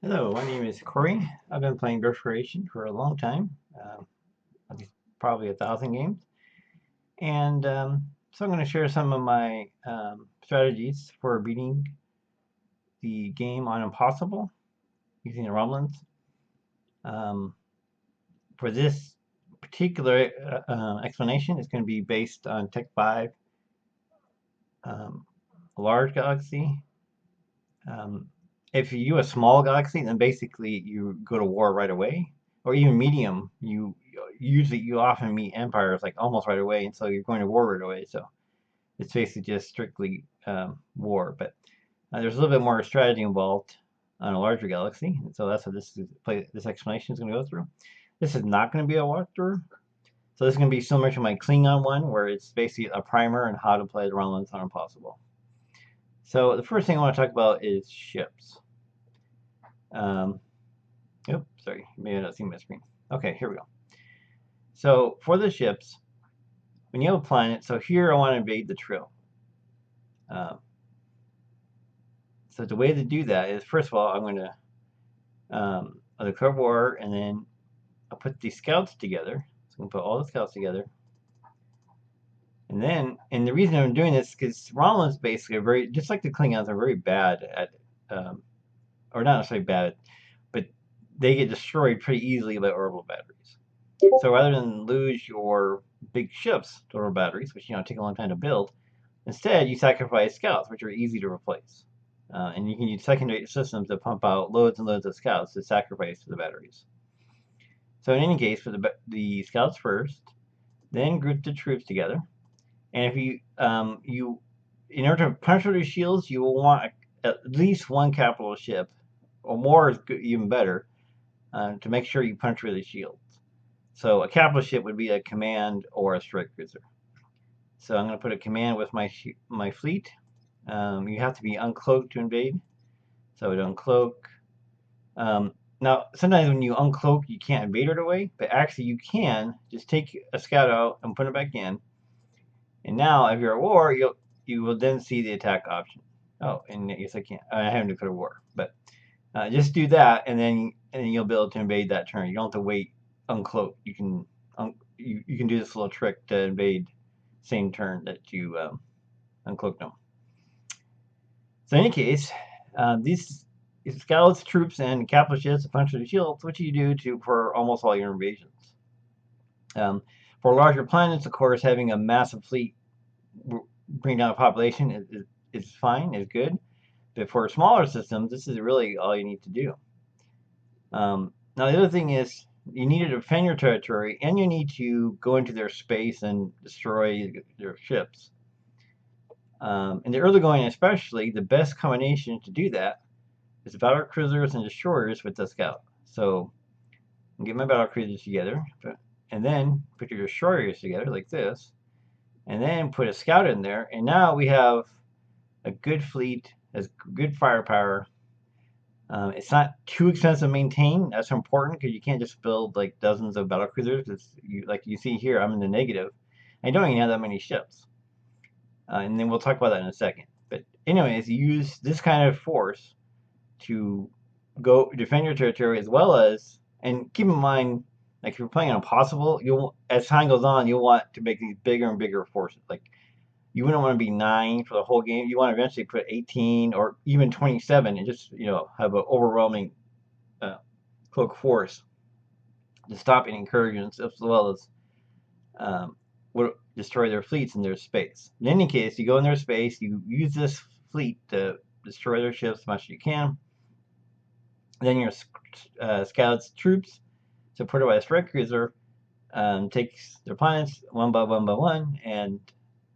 Hello, my name is Corey. I've been playing Birth Creation for a long time, at least probably 1,000 games. And so I'm going to share some of my strategies for beating the game on Impossible using the Romulans. Um, for this particular explanation, it's going to be based on Tech 5, a large galaxy. Um, if you a small galaxy, then basically you go to war right away, or even medium. You often meet empires like almost right away, and so you're going to war right away. So it's basically just strictly war. But there's a little bit more strategy involved on a larger galaxy, and so that's what this explanation is going to go through. This is not going to be a walkthrough. So this is going to be similar to my Klingon one, where it's basically a primer on how to play the Romulans on Impossible. So the first thing I want to talk about is ships. Um, Oops, sorry, you may have not seen my screen. Okay, here we go. So for the ships, when you have a planet, so here I want to invade the Trill. Um, so the way to do that is, first of all, I'm going to I'll declare war, and then I'll put these scouts together. So I'm going to put all the scouts together. And the reason I'm doing this is because Romulans basically are very, just like the Klingons, are very bad at, or not necessarily bad, but they get destroyed pretty easily by orbital batteries. So rather than lose your big ships to orbital batteries, which take a long time to build, instead you sacrifice scouts, which are easy to replace. And you can use secondary systems to pump out loads and loads of scouts to sacrifice to the batteries. So in any case, for the scouts first, then group the troops together. And if in order to penetrate the shields, you will want at least one capital ship, or more is good, even better, to make sure you penetrate the shields. So a capital ship would be a command or a strike cruiser. So I'm going to put a command with my fleet. You have to be uncloaked to invade. So I would uncloak. Now, sometimes when you uncloak, you can't invade right away, but actually you can just take a scout out and put it back in. And now, if you're at war, you will then see the attack option. Oh, and yes, I can't. I haven't declared war, but just do that, and then you'll be able to invade that turn. You don't have to wait uncloak. You can you can do this little trick to invade same turn that you uncloaked them. So in any case, these scouts, troops, and capital ships, a bunch of the shields, what you do for almost all your invasions. For larger planets, of course, having a massive fleet bring down a population is fine, is good. But for smaller systems, this is really all you need to do. Now the other thing is you need to defend your territory, and you need to go into their space and destroy their ships. In the early going especially, the best combination to do that is battle cruisers and destroyers with the scout. So get my battle cruisers together, and then put your destroyers together like this, and then put a scout in there, and now we have a good fleet, has good firepower. It's not too expensive to maintain. That's important because you can't just build like dozens of battle cruisers. Like you see here, I'm in the negative. I don't even have that many ships. And then we'll talk about that in a second. But anyways, use this kind of force to go defend your territory as well as, and keep in mind, like if you're playing on Impossible, as time goes on, you'll want to make these bigger and bigger forces. Like you wouldn't want to be 9 for the whole game. You want to eventually put 18 or even 27 and just have an overwhelming cloak force to stop any incursions as well as um, destroy their fleets in their space. In any case, you go in their space, you use this fleet to destroy their ships as much as you can. Then your scouts, troops, supported by a strike cruiser, takes their planets one by one, and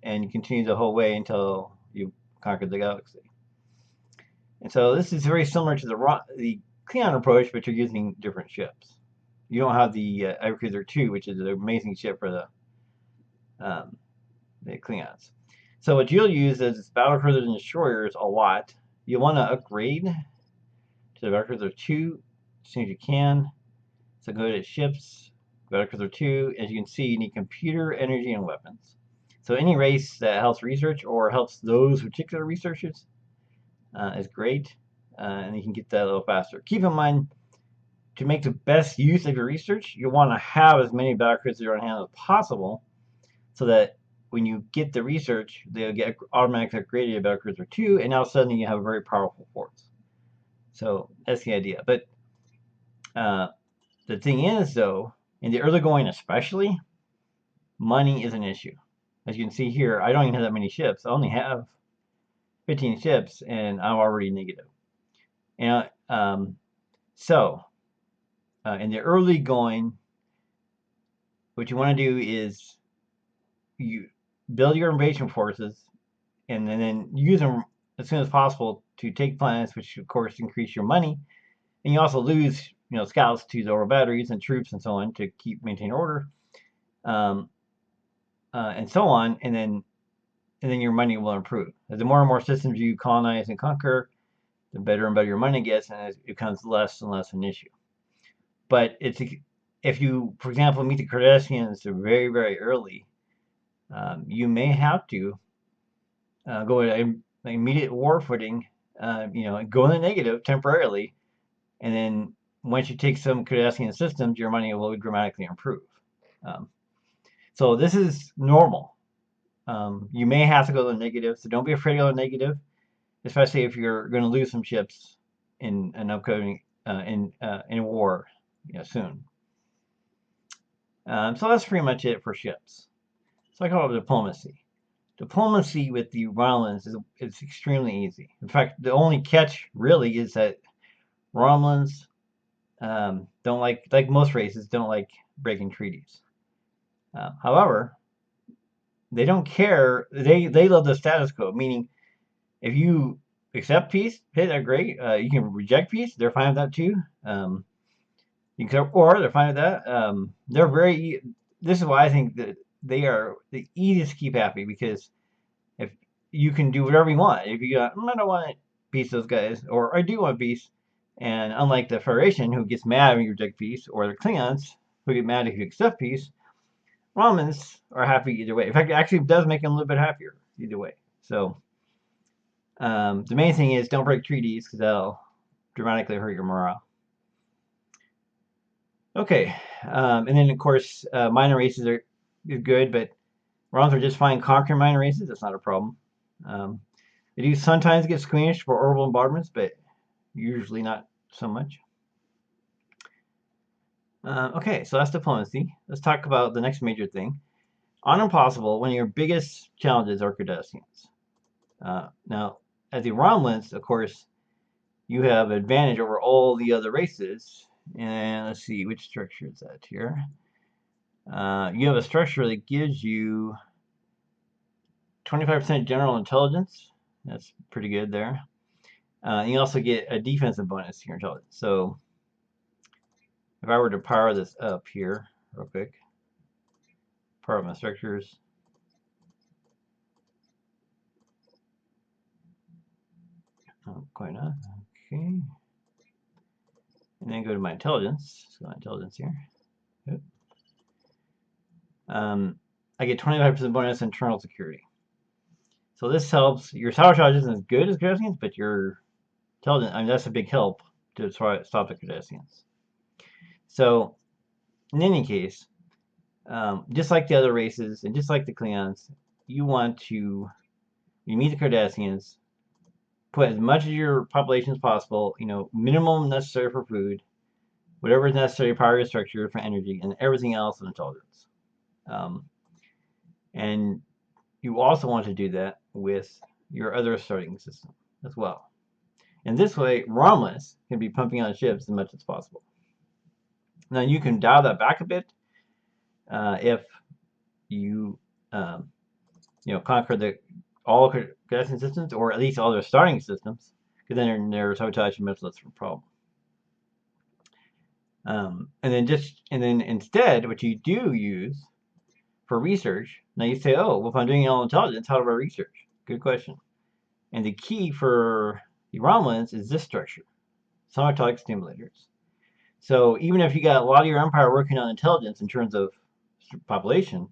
you continue the whole way until you conquer the galaxy. And so this is very similar to the Klingon approach, but you're using different ships. You don't have the Cruiser 2, which is an amazing ship for the Klingons. So what you'll use is battle cruisers and destroyers a lot. You'll want to upgrade to the battle cruiser 2 as soon as you can. So go to ships, battle cruiser 2. As you can see, you need computer, energy, and weapons. So any race that helps research or helps those particular researchers is great. and you can get that a little faster. Keep in mind, to make the best use of your research, you want to have as many battle cruisers on hand as possible, so that when you get the research, they'll get automatically upgraded to battle cruiser 2, and now suddenly you have a very powerful force. So that's the idea. But the thing is, though, in the early going especially, money is an issue. As you can see here, I don't even have that many ships. I only have 15 ships, and I'm already negative. And so in the early going, what you want to do is you build your invasion forces, and then use them as soon as possible to take planets, which of course increase your money. And you also lose, scouts to the orbital batteries and troops and so on to maintain order, um, and so on. And then your money will improve. As the more and more systems you colonize and conquer, the better and better your money gets, and it becomes less and less an issue. But if you, for example, meet the Kardashians very, very early, you may have to go at immediate war footing, go in the negative temporarily, and then once you take some Kardashian systems, your money will dramatically improve. Um, so this is normal. You may have to go to the negative, so don't be afraid to go to the negative, especially if you're going to lose some ships in an upcoming in war, soon. So that's pretty much it for ships. So I call it diplomacy. Diplomacy with the Romulans is extremely easy. In fact, the only catch really is that Romulans don't like most races, don't like breaking treaties. However, they don't care. They love the status quo, meaning if you accept peace, hey, they're great. You can reject peace, they're fine with that too. Or they're fine with that. They're very. This is why I think that they are the easiest to keep happy, because if you can do whatever you want. If you got, I don't want peace, those guys, or I do want peace. And unlike the Federation, who gets mad when you reject peace, or the Klingons, who get mad if you accept peace, Romans are happy either way. In fact, it actually does make them a little bit happier either way. So the main thing is don't break treaties, because that'll dramatically hurt your morale. Okay, and then of course minor races are good, but Romans are just fine conquering minor races. That's not a problem. They do sometimes get squeamished for orbital bombardments, but usually not so much. Okay, so that's diplomacy. Let's talk about the next major thing. On Impossible, one of your biggest challenges are Kardashians. Now, as the Romulans, of course, you have advantage over all the other races. And let's see, which structure is that here? You have a structure that gives you 25% general intelligence. That's pretty good there. You also get a defensive bonus to your intelligence. So if I were to power this up here real quick, power up my structures. Oh, quite not. Okay. And then go to my intelligence. So my intelligence here. Yep. I get 25% bonus internal security. So this helps. Your tower charge isn't as good as Kardashians, but your intelligence, that's a big help to stop the Kardashians. So in any case, just like the other races and just like the Klingons, you want to, you meet the Kardashians, put as much of your population as possible, minimum necessary for food, whatever is necessary, power your structure for energy, and everything else in intelligence. And you also want to do that with your other starting system as well. And this way, Romulus can be pumping out ships as much as possible. Now you can dial that back a bit if you conquer all Kardashian systems, or at least all their starting systems, because then their sabotage is much less of a problem. And then instead, what you do use for research, now you say, oh, well, if I'm doing all intelligence, how do I research? Good question. And the key for the Romulans is this structure, sumatomic stimulators. So even if you got a lot of your empire working on intelligence in terms of population,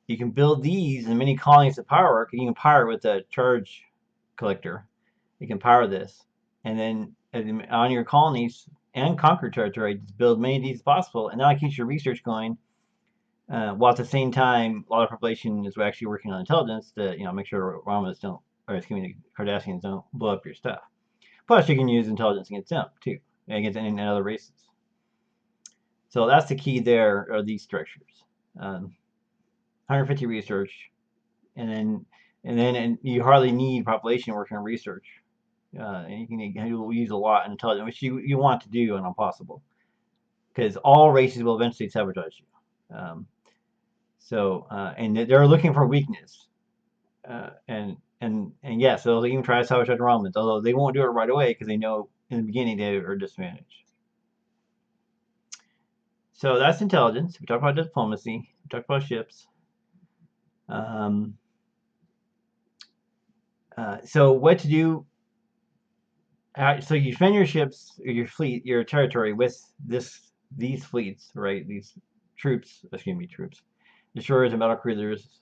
you can build these in many colonies of power work, and you can power it with a charge collector. You can power this, and then on your colonies and conquer territory, just build many of these as possible, and that keeps your research going. While at the same time, a lot of population is actually working on intelligence to make sure Romulans don't, or excuse me, the Kardashians don't blow up your stuff. Plus, you can use intelligence against them too, against any other races. So that's the key there, are these structures. 150 research, and you hardly need population working on research. And you'll use a lot in intelligence, which you want to do and impossible, because all races will eventually sabotage you. And they're looking for weakness, and yes, they'll even try to sabotage Romulans, although they won't do it right away because they know in the beginning they are disadvantaged. So that's intelligence. We talked about diplomacy. We talked about ships. So what to do? So you defend your ships, or your fleet, your territory with these fleets, right? These troops, excuse me, troops, destroyers and battle cruisers,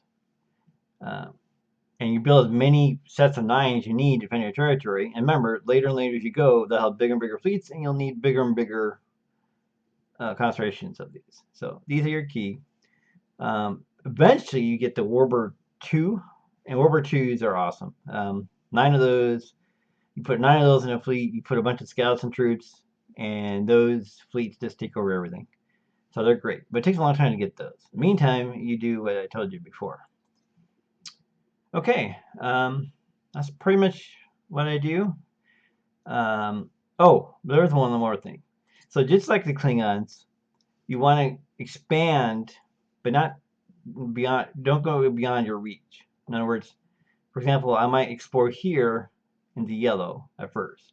and you build as many sets of 9s you need to defend your territory. And remember, later and later as you go, they'll have bigger and bigger fleets, and you'll need bigger and bigger concentrations of these. So these are your key. Eventually, you get the Warbird 2, and Warbird 2s are awesome. 9 of those. You put 9 of those in a fleet, you put a bunch of scouts and troops, and those fleets just take over everything. So they're great, but it takes a long time to get those. In the meantime, you do what I told you before. Okay, that's pretty much what I do. Oh, there's one more thing. So just like the Klingons, you want to expand, but not beyond. Don't go beyond your reach. In other words, for example, I might explore here into yellow at first,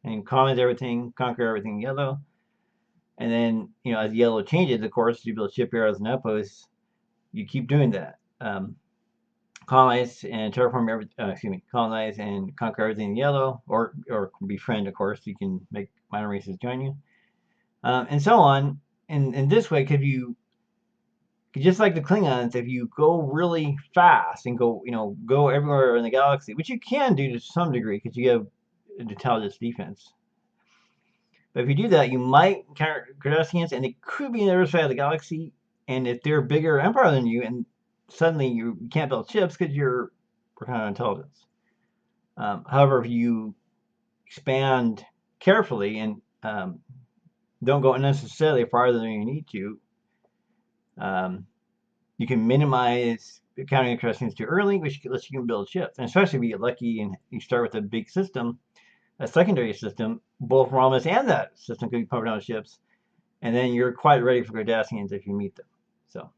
and comment everything, conquer everything in yellow, and then as yellow changes, of course, you build shipyards and outposts. You keep doing that. Colonize and terraform colonize and conquer everything in yellow, or befriend, of course. You can make minor races join you, and so on. And in this way, just like the Klingons, if you go really fast and go everywhere in the galaxy, which you can do to some degree because you have intelligence defense. But if you do that, you might encounter Kardashians, and they could be on the other side of the galaxy. And if they're a bigger empire than you, and suddenly you can't build ships because you're working on intelligence. However, if you expand carefully and don't go unnecessarily farther than you need to, you can minimize counting Kardashians too early, which lets you can build ships. And especially if you get lucky and you start with a big system, a secondary system, both Romulans and that system could be pumping out ships, and then you're quite ready for Kardashians if you meet them. So,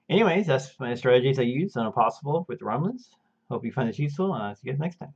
anyways, that's my strategies I use on Impossible with the Romulans. Hope you find this useful, and I'll see you guys next time.